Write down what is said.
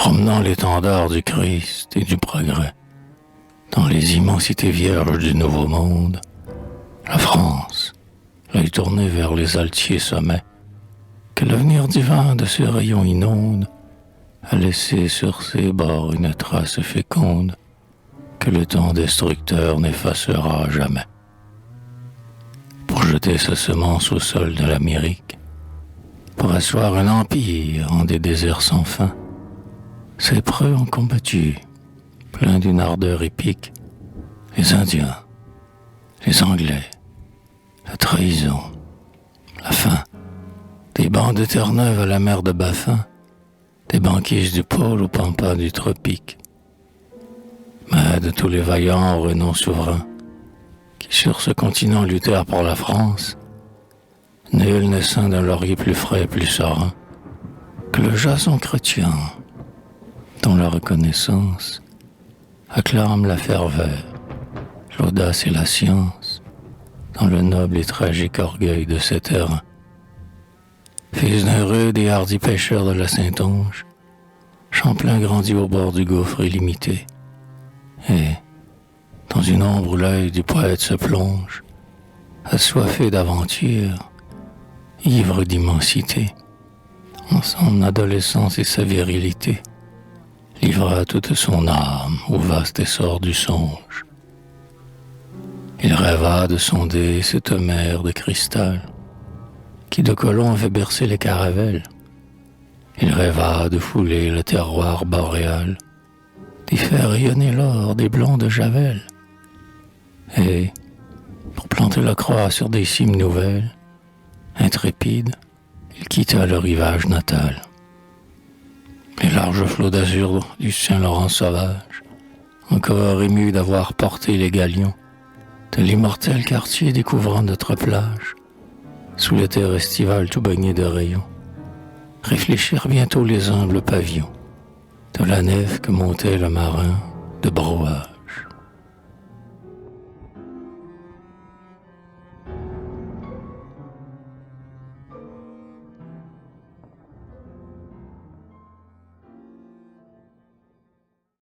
promenant l'étendard du Christ et du progrès, dans les immensités vierges du Nouveau Monde, la France, l'œil tourné vers les altiers sommets, que l'avenir divin de ses rayons inonde, a laissé sur ses bords une trace féconde que le temps destructeur n'effacera jamais. Pour jeter sa semence au sol de l'Amérique, pour asseoir un empire en des déserts sans fin, ces preux ont combattu, pleins d'une ardeur épique, les Indiens, les Anglais, la trahison, la faim, des bancs de Terre-Neuve à la mer de Baffin, des banquises du pôle aux pampas du tropique. Mais de tous les vaillants au renom souverain, qui sur ce continent luttèrent pour la France, nul ne ceint d'un laurier plus frais et plus serein que le jason chrétien, dont la reconnaissance acclame la ferveur, l'audace et la science dans le noble et tragique orgueil de ces terrains. Fils d'un rude et hardi pêcheur de la Saintonge, Champlain grandit au bord du gouffre illimité, et, dans une ombre où l'œil du poète se plonge, assoiffé d'aventure, ivre d'immensité, en son adolescence et sa virilité, livra toute son âme au vaste essor du songe. Il rêva de sonder cette mer de cristal qui de colons avait bercé les caravelles. Il rêva de fouler le terroir boréal, d'y faire rayonner l'or des blonds de Javel. Et, pour planter la croix sur des cimes nouvelles, intrépide, il quitta le rivage natal. Les larges flots d'azur du Saint-Laurent sauvage, encore émus d'avoir porté les galions de l'immortel quartier découvrant notre plage, sous le terre estival tout baigné de rayons, réfléchirent bientôt les humbles pavillons de la nef que montait le marin de brouage.